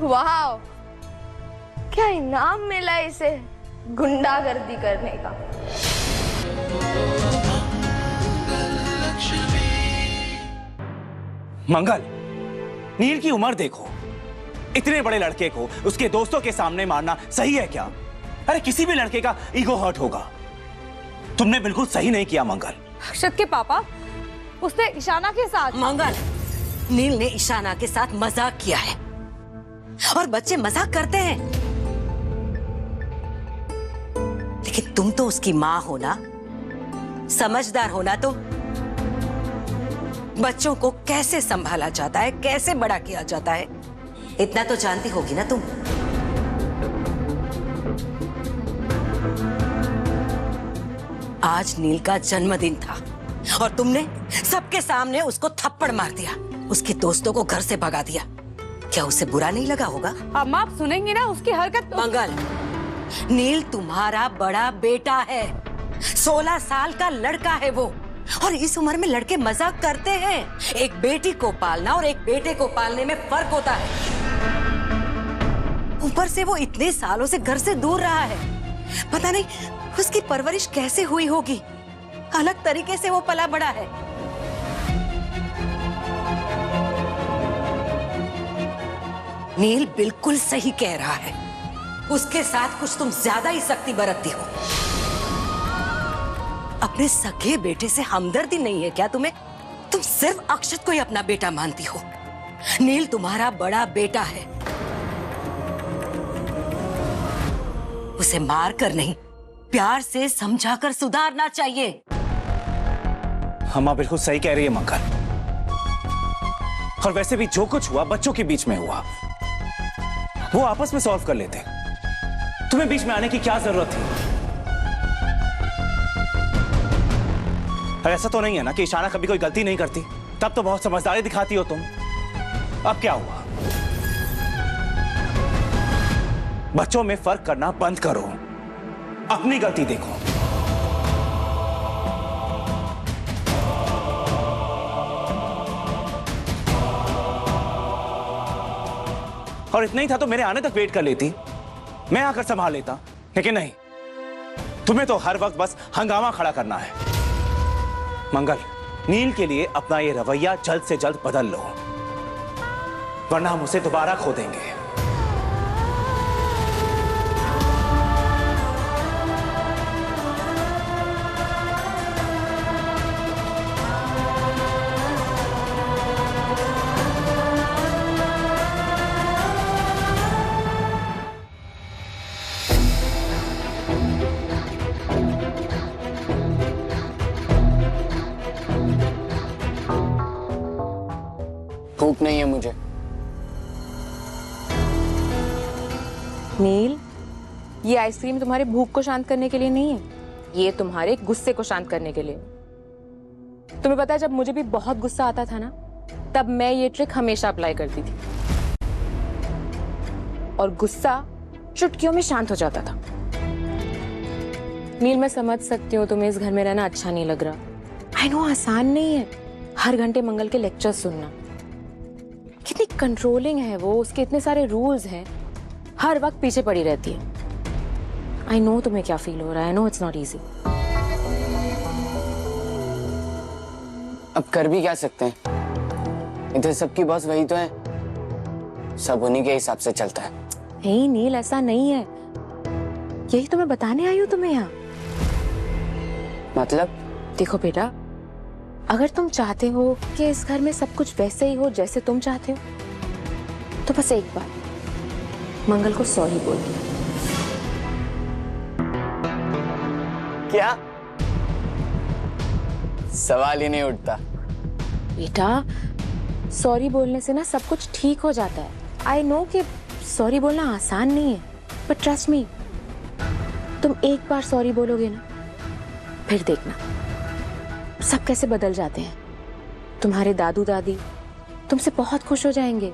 वाह, क्या इनाम मिला इसे गुंडागर्दी करने का। मंगल, नील की उम्र देखो, इतने बड़े लड़के को उसके दोस्तों के सामने मारना सही है क्या? अरे किसी भी लड़के का ईगो हर्ट होगा। तुमने बिल्कुल सही नहीं किया मंगल। अक्षत के पापा, उसने ईशाना के साथ। मंगल, नील ने ईशाना के साथ मजाक किया है और बच्चे मजाक करते हैं, लेकिन तुम तो उसकी माँ हो ना, समझदार हो ना। तो बच्चों को कैसे संभाला जाता है, कैसे बड़ा किया जाता है, इतना तो जानती होगी ना तुम। आज नील का जन्मदिन था और तुमने सबके सामने उसको थप्पड़ मार दिया, उसके दोस्तों को घर से भगा दिया। क्या उसे बुरा नहीं लगा होगा? अम्मा, आप सुनेंगी ना उसकी हरकत तो... मंगल, नील तुम्हारा बड़ा बेटा है, 16 साल का लड़का है वो, और इस उम्र में लड़के मजाक करते हैं। एक बेटी को पालना और एक बेटे को पालने में फर्क होता है। ऊपर से वो इतने सालों से घर से दूर रहा है, पता नहीं उसकी परवरिश कैसे हुई होगी, अलग तरीके से वो पला बड़ा है। नील बिल्कुल सही कह रहा है, उसके साथ कुछ तुम ज्यादा ही सख्ती बरतती हो। अपने सगे बेटे से हमदर्दी नहीं है क्या तुम्हें? तुम सिर्फ अक्षत को ही अपना बेटा मानती हो। नील तुम्हारा बड़ा बेटा है, उसे मार कर नहीं, प्यार से समझाकर सुधारना चाहिए। अम्मा बिल्कुल सही कह रही है मंगल, और वैसे भी जो कुछ हुआ बच्चों के बीच में हुआ, वो आपस में सॉल्व कर लेते। तुम्हें बीच में आने की क्या जरूरत थी? और ऐसा तो नहीं है ना कि ईशाना कभी कोई गलती नहीं करती? तब तो बहुत समझदारी दिखाती हो तुम। अब क्या हुआ? बच्चों में फर्क करना बंद करो, अपनी गलती देखो। और इतना ही था तो मेरे आने तक वेट कर लेती, मैं आकर संभाल लेता। लेकिन नहीं, तुम्हें तो हर वक्त बस हंगामा खड़ा करना है। मंगल, नील के लिए अपना ये रवैया जल्द से जल्द बदल लो, वरना हम उसे दोबारा खो देंगे। भूख नहीं है मुझे। नील, ये आइसक्रीम तुम्हारे भूख को शांत करने के लिए नहीं है, ये तुम्हारे गुस्से को शांत करने के लिए। तुम्हें पता है, जब मुझे भी बहुत गुस्सा आता था ना, तब मैं ये ट्रिक हमेशा अप्लाई करती थी और गुस्सा चुटकियों में शांत हो जाता था। नील, मैं समझ सकती हूँ तुम्हें इस घर में रहना अच्छा नहीं लग रहा। आई नो, आसान नहीं है हर घंटे मंगल के लेक्चर सुनना। कितनी कंट्रोलिंग है वो, उसके इतने सारे रूल्स हैं, हर वक्त पीछे पड़ी रहती है। आई नो तुम्हें क्या फील हो रहा है, I know it's not easy. अब कर भी क्या सकते हैं, इधर सबकी बॉस वही तो है, सब उन्हीं के हिसाब से चलता है। नहीं नील, ऐसा नहीं है, यही तो मैं बताने आई हूँ तुम्हें यहाँ। मतलब? देखो बेटा, अगर तुम चाहते हो कि इस घर में सब कुछ वैसे ही हो जैसे तुम चाहते हो, तो बस एक बार मंगल को सॉरी बोल दो। क्या? सवाल ही नहीं उठता। बेटा, सॉरी बोलने से ना सब कुछ ठीक हो जाता है। आई नो कि सॉरी बोलना आसान नहीं है, बट ट्रस्ट मी, तुम एक बार सॉरी बोलोगे ना, फिर देखना सब कैसे बदल जाते हैं। तुम्हारे दादू दादी तुमसे बहुत खुश हो जाएंगे,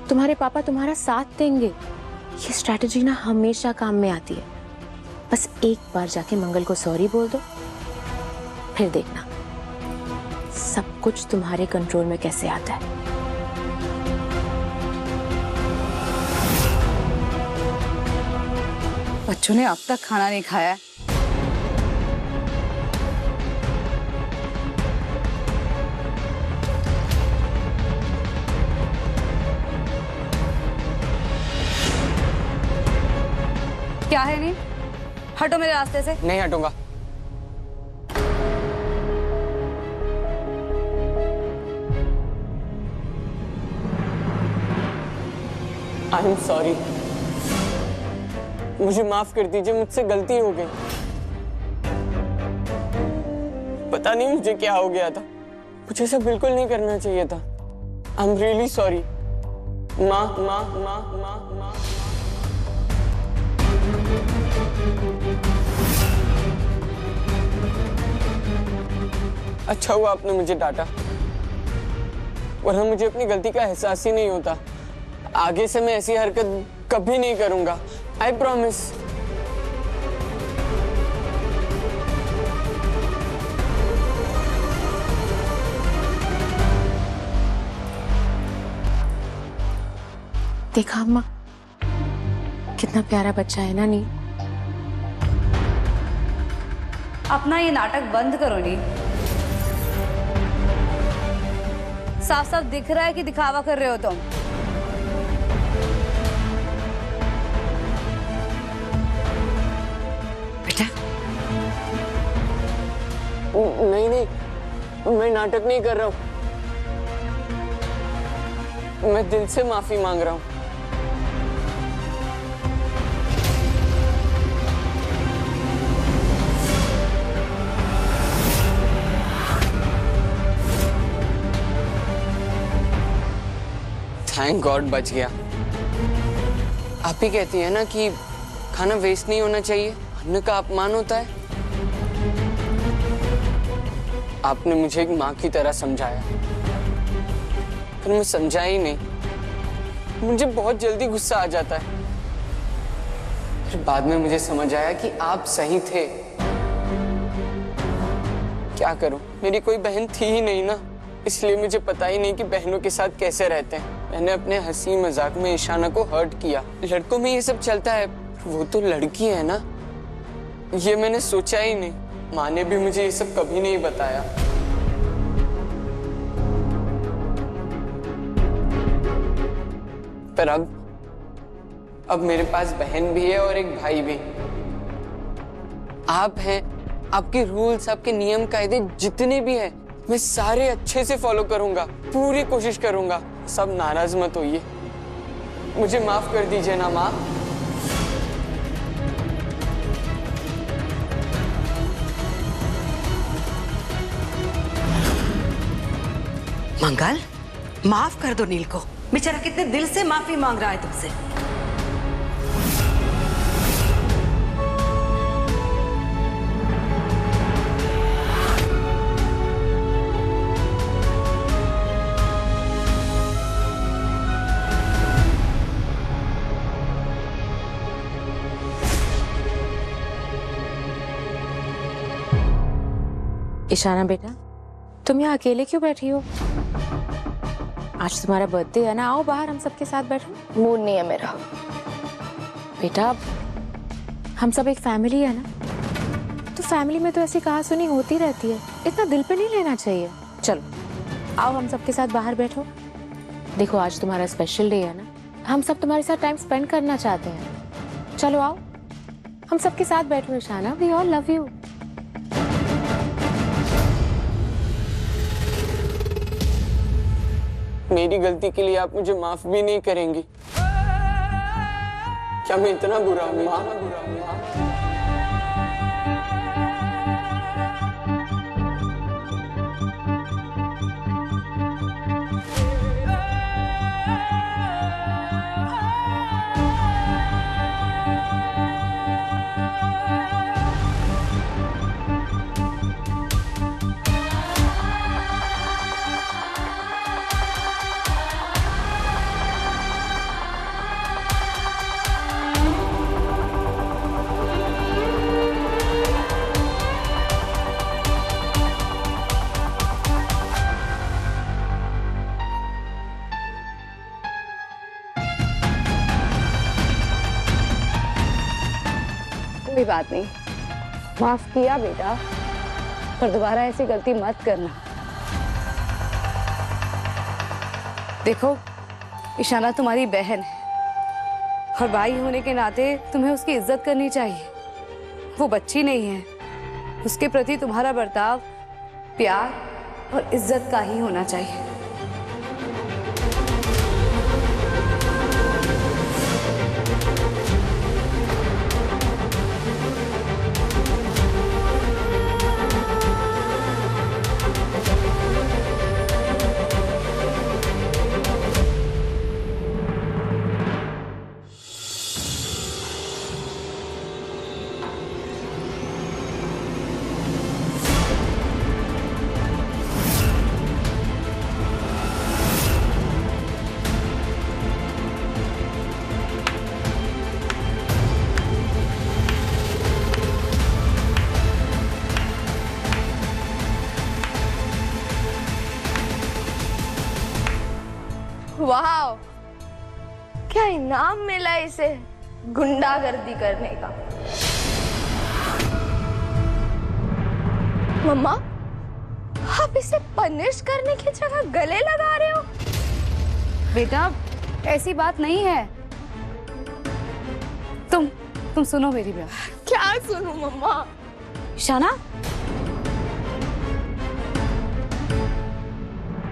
तुम्हारे पापा तुम्हारा साथ देंगे। ये स्ट्रैटेजी ना हमेशा काम में आती है। बस एक बार जाके मंगल को सॉरी बोल दो, फिर देखना सब कुछ तुम्हारे कंट्रोल में कैसे आता है। बच्चों ने अब तक खाना नहीं खाया है। क्या है नील? हटो मेरे रास्ते से। नहीं हटूंगा। आई एम सॉरी, मुझे माफ कर दीजिए, मुझसे गलती हो गई। पता नहीं मुझे क्या हो गया था, मुझे ऐसा बिल्कुल नहीं करना चाहिए था। I am really sorry. माँ माँ माँ माँ माँ अच्छा हुआ आपने मुझे डांटा, वरना मुझे अपनी गलती का एहसास ही नहीं होता। आगे से मैं ऐसी हरकत कभी नहीं करूंगा, आई प्रॉमिस। देखा अम्मा, कितना प्यारा बच्चा है ना नील। अपना ये नाटक बंद करो नील। साफ साफ दिख रहा है कि दिखावा कर रहे हो तुम। बेटा नहीं नहीं, मैं नाटक नहीं कर रहा हूँ, मैं दिल से माफी मांग रहा हूँ। थैंक गॉड बच गया। आप ही कहती है ना कि खाना वेस्ट नहीं होना चाहिए, अन्न का अपमान होता है। आपने मुझे एक माँ की तरह समझाया, पर मैं समझा ही नहीं। मुझे बहुत जल्दी गुस्सा आ जाता है। फिर बाद में मुझे समझ आया कि आप सही थे। क्या करूं, मेरी कोई बहन थी ही नहीं ना, इसलिए मुझे पता ही नहीं कि बहनों के साथ कैसे रहते हैं। मैंने अपने हंसी मजाक में ईशाना को हर्ट किया। लड़कों में ये सब चलता है, वो तो लड़की है ना, ये मैंने सोचा ही नहीं। माँ ने भी मुझे ये सब कभी नहीं बताया। पर अब मेरे पास बहन भी है और एक भाई भी। आप हैं, आपके रूल्स, आपके नियम कायदे जितने भी हैं, मैं सारे अच्छे से फॉलो करूंगा, पूरी कोशिश करूंगा। सब नाराज मत होइए, मुझे माफ कर दीजिए ना माँ। मंगल, माफ कर दो नील को, बेचारा कितने दिल से माफी मांग रहा है तुमसे। ईशाना बेटा, तुम यहाँ अकेले क्यों बैठी हो? आज तुम्हारा बर्थडे है ना, आओ बाहर हम सबके साथ बैठो। मूड नहीं है मेरा। बेटा हम सब एक फैमिली है ना, तो फैमिली में तो ऐसी कहासुनी होती रहती है, इतना दिल पे नहीं लेना चाहिए। चलो आओ हम सबके साथ बाहर बैठो। देखो आज तुम्हारा स्पेशल डे है ना, हम सब तुम्हारे साथ टाइम स्पेंड करना चाहते हैं। चलो आओ हम सबके साथ बैठो Ishana, we all love you. मेरी गलती के लिए आप मुझे माफ भी नहीं करेंगी? क्या मैं इतना बुरा हूँ माँ? कोई बात नहीं, माफ किया बेटा, पर दोबारा ऐसी गलती मत करना। देखो, ईशाना तुम्हारी बहन है और भाई होने के नाते तुम्हें उसकी इज्जत करनी चाहिए। वो बच्ची नहीं है, उसके प्रति तुम्हारा बर्ताव प्यार और इज्जत का ही होना चाहिए। वाह, क्या इनाम मिला इसे गुंडागर्दी करने का। मम्मा, आप इसे पनिश करने की जगह गले लगा रहे हो। बेटा, ऐसी बात नहीं है। तुम सुनो मेरी बात। क्या सुनूं मम्मा? ईशाना,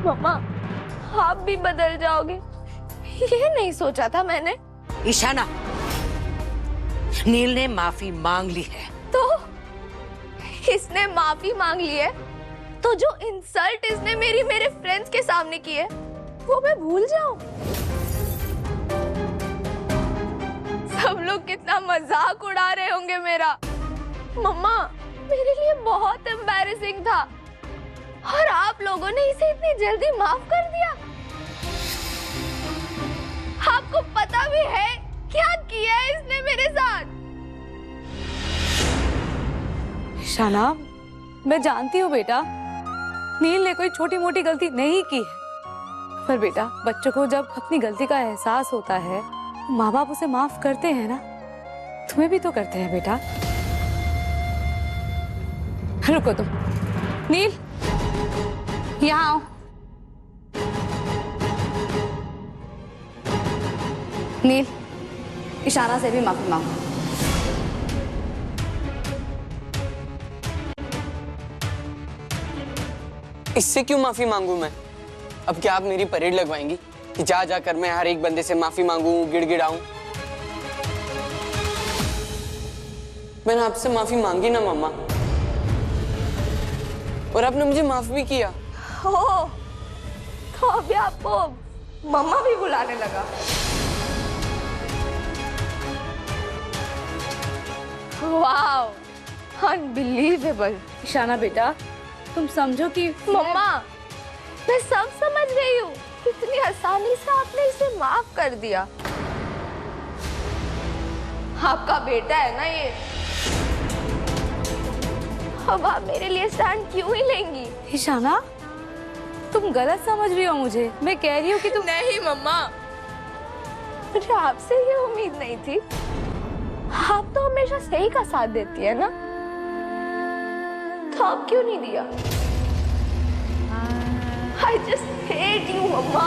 मम्मा, आप भी बदल जाओगे, ये नहीं सोचा था मैंने। ईशाना, नील ने माफी मांग ली है। तो इसने माफी मांग ली है, तो जो इंसल्ट इसने मेरे फ्रेंड्स के सामने की है, वो मैं भूल जाऊं? सब लोग कितना मजाक उड़ा रहे होंगे मेरा। मम्मा, मेरे लिए बहुत एम्बैरेसिंग था और आप लोगों ने इसे इतनी जल्दी माफ कर दिया। आपको पता भी है क्या किया है इसने मेरे साथ? ईशाना, मैं जानती हूँ बेटा, नील ने कोई छोटी मोटी गलती नहीं की है, पर बेटा, बच्चों को जब अपनी गलती का एहसास होता है, माँ बाप उसे माफ करते हैं ना। तुम्हें भी तो करते हैं बेटा। रुको तुम। नील, यहाँ आओ। नील, ईशाना से भी माफी मांगो। इससे क्यों माफी मांगू मैं? अब क्या आप मेरी परेड लगवाएंगी कि जा जाकर मैं हर एक बंदे से माफी मांगू, गिड़गिड़ाऊं? मैंने आपसे माफी मांगी ना मम्मा, और आपने मुझे माफ भी किया। हो, तो अभी आपको मम्मा भी बुलाने लगा। Wow, unbelievable. ईशाना बेटा, तुम समझो कि मम्मा, मैं सब समझ रही हूँ। इतनी आसानी से आपने इसे माफ कर दिया। आपका बेटा है ना ये। अब आप मेरे लिए स्टैंड क्यों ही लेंगी? ईशाना, तुम गलत समझ रही हो मुझे। मैं कह रही हूँ कि तुम नहीं मम्मा, मुझे आपसे ये उम्मीद नहीं थी। आप तो हमेशा सही का साथ देती है ना, तो आप क्यों नहीं दिया? I just hate you, mamma.